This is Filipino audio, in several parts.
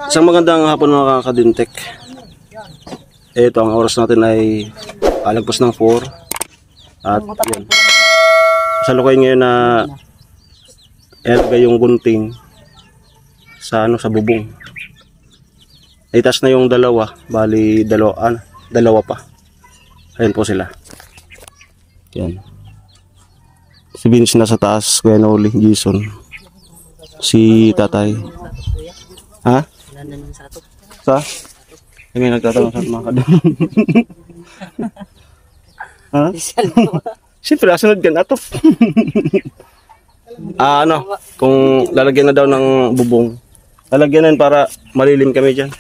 Isang magandang hapon mga kadintek. Ito ang oras natin ay alagpas ng 4. At yun, salukuyan ngayon na ilagay yung gunting sa sa bubong. Itas na yung dalawa, bali dalawa pa. Ayan po sila. Yan. Si Vince nasa taas, Kuya Noli, Jason. Si tatay. Ha? Sa? May nagtatanong sa mga kadam. Ha? Siyempre, asunod ka na to. Kung lalagyan na daw ng bubong, lalagyan na para malilim kami dyan.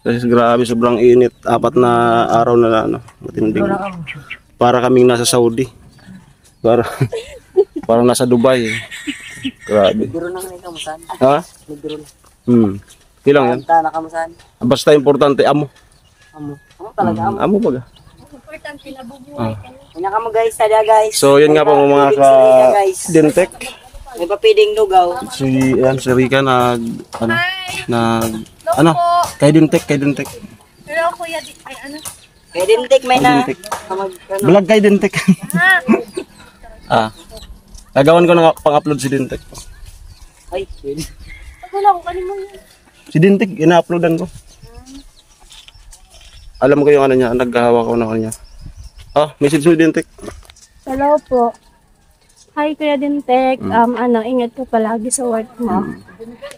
Kasi grabe, sobrang init. 4 na araw na matinding. Para kaming nasa Saudi. Parang nasa Dubai. Grabe. Ha? Ilang yan? Basta importante, amo. Amo talaga, amo. Amo baga. Importante na bubuhay ka mo guys, tada guys. So yun nga po mga ka-dintek. May papiding lugaw. Si Rika kay dintek. Hello kuya, Kay dintek may na. Vlog kay dintek. Gagawin ko na pang-upload si dintek. Ay, wala ko kanimo yan. Si dintek, ina-uploadan ko. Alam ko yung niya, naghahawak ko na kanya. Message mo dintek. Hello po. Hi Kuya Dintek. Ingat ka palagi sa work mo.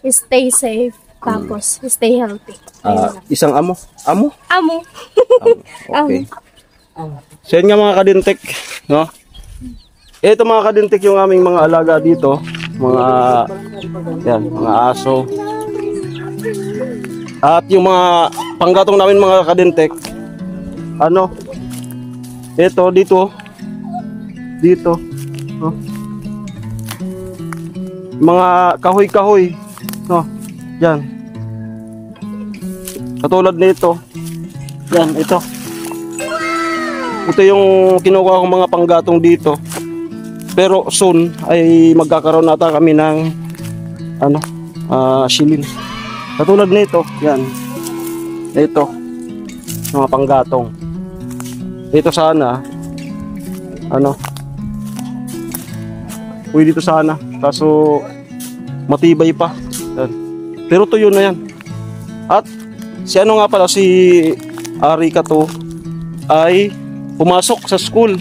Stay safe. Tapos, stay healthy. Isang amo. Amo? Amo. Okay. So yun nga mga kadintek, no? Ito mga kadintek yung aming mga alaga dito. Mga aso. At yung mga panggatong namin mga kadintek, ito dito, no? Mga kahoy, no? Yan. Katulad nito. Yan, ito. Ito yung kinukuha kong mga panggatong dito. Pero soon ay magkakaroon nata kami ng shilin. Katulad nito, yan. Ito. Mga panggatong. Ito sana pwede dito sana, kaso matibay pa. Yan. Pero tuyo na yan. At si nga pala, si Arika to ay pumasok sa school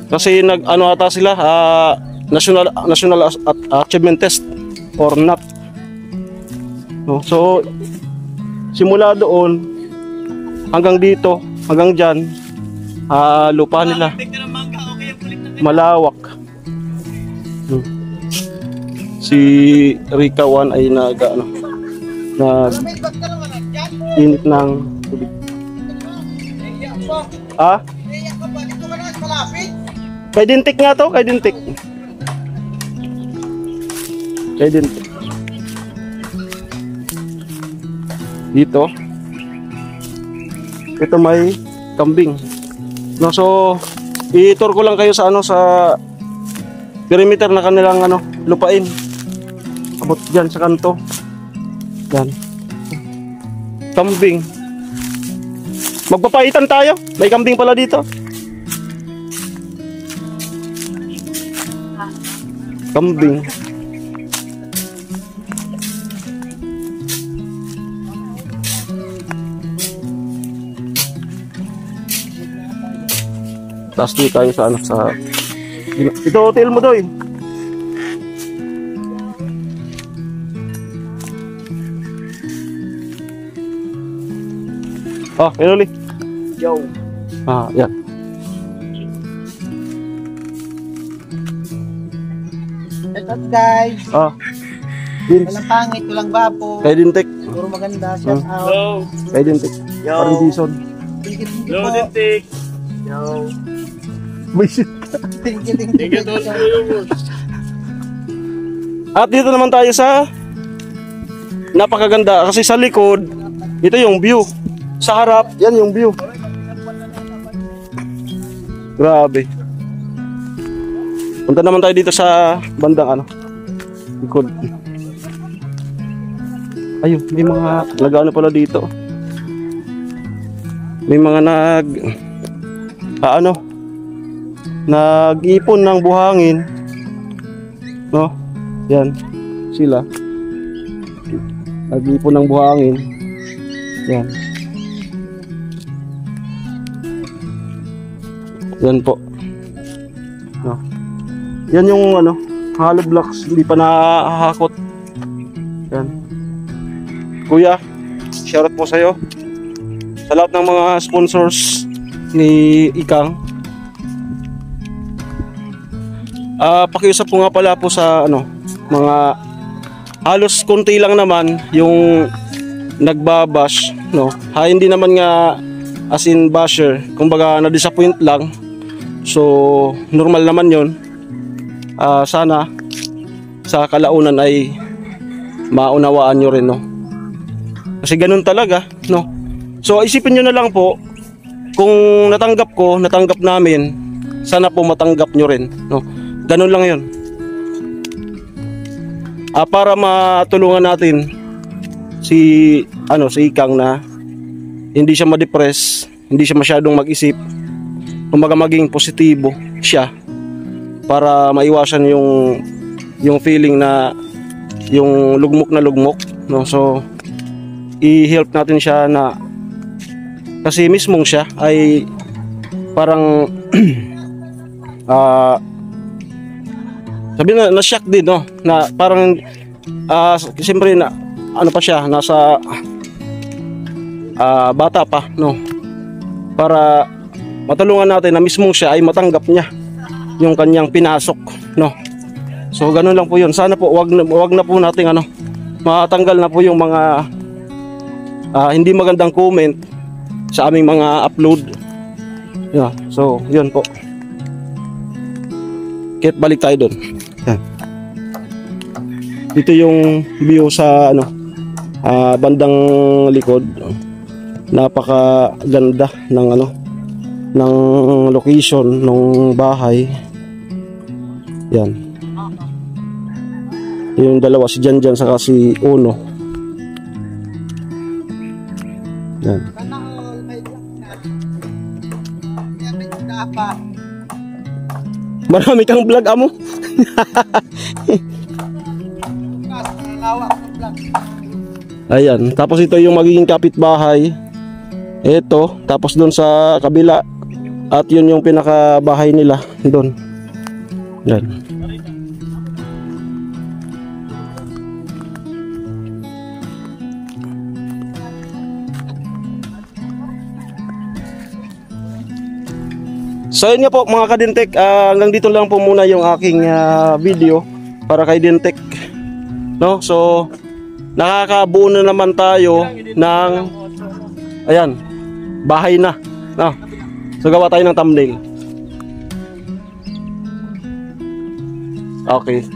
kasi ata sila national achievement test or NAT. No? So simula doon hanggang dito, hanggang dyan, lupa nila malawak. Si Rika 1 ay init ng tubig. Kay dintik nga to, kay dintik. Dito. Ito may kambing. No, so i-tour ko lang kayo sa sa perimeter na kanilang lupain. Abot diyan sa kanto. Yan. Kambing. Magpapaitan tayo. May kambing pala dito. Kambing. Tapos dito tayo sa ito hotel mo doy. Pinuli. yo. Yan. What's up guys? Walang pangit, walang bapo. Kay dintek. Puro maganda, shout out. Kay dintek. Parang Jason. Yo, dintek. Yo. Visit. Thank you. At dito naman tayo sa napakaganda kasi sa likod, ito yung view. Sa harap, yan yung view. Grabe. Punta naman tayo dito sa bandang likod. Ayun, may mga nag-ano pala dito. May mga nag-ipon ng buhangin. No? Yan, sila. Nag-ipon ng buhangin. Yan. Yan po. No. Yan yung hollow blocks, hindi pa nahahakot. Yan. Kuya, shoutout po sa'yo. Sa lahat ng mga sponsors ni Ikang. Pakiusap po nga pala po sa mga halos konti lang naman yung nagbabash, no. Hindi naman nga as in basher, kumbaga na-disappoint lang. So normal naman 'yon. Sana sa kalaunan ay maunawaan nyo rin, no. Kasi ganun talaga, no. So isipin nyo na lang po, kung natanggap namin, sana po matanggap nyo rin, no. Ganun lang 'yon. Para matulungan natin si Ikang na hindi siya ma-depress, hindi siya masyadong mag-isip, kumbaga maging positibo siya para maiwasan yung feeling na yung lugmok na lugmok, no. So i-help natin siya na kasi mismong siya ay parang sabi na shock din, no, na parang siyempre na pa siya, nasa bata pa, no, para matulungan natin na mismong siya ay matanggap niya yung kanyang pinasok, no. So ganun lang po yun. Sana po wag na po nating matanggal na po yung mga hindi magandang comment sa aming mga upload. Yeah. So yun po. Kit balik tayo doon. Dito yung view sa bandang likod. Napakaganda ng location ng bahay. Yan. Yung dalawa, si Janjan saka si Uno. Yan. Marami kang vlog, amo. Ayan, tapos ito yung magiging kapitbahay. Ito, tapos doon sa kabila. At yun yung pinakabahay nila doon. Yan. So yun nga po mga ka-Dintech, hanggang dito lang po muna yung aking video para kay Dintech, no? So nakakabuo na naman tayo ng ayan, bahay na, no? So gawa tayo ng thumbnail. Okay.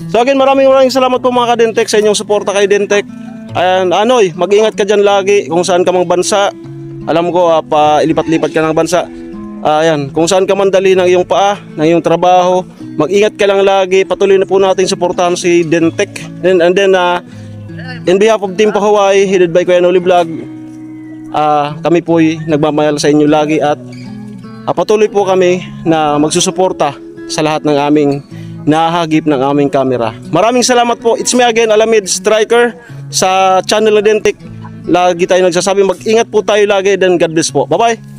So again, maraming salamat po mga ka-Dintech sa inyong suporta kay Dintech. Ayan, Anoy, mag-ingat ka dyan lagi kung saan ka mang bansa. Alam ko, pailipat-lipat ka ng bansa. Ayan, kung saan ka man dali ng iyong paa, ng iyong trabaho, mag-ingat ka lang lagi. Patuloy na po natin suportahan si Dintech. And then, in behalf of Team Hawaii, headed by Kuya Noli Vlog, kami po'y nagmamayal sa inyo lagi at patuloy po kami na magsusuporta sa lahat ng aming nahagip ng aming camera. Maraming salamat po. It's me again, Alamid Striker sa channel na Dintech. Lagi tayo nagsasabi, mag-ingat po tayo lagi, then God bless po. Bye-bye!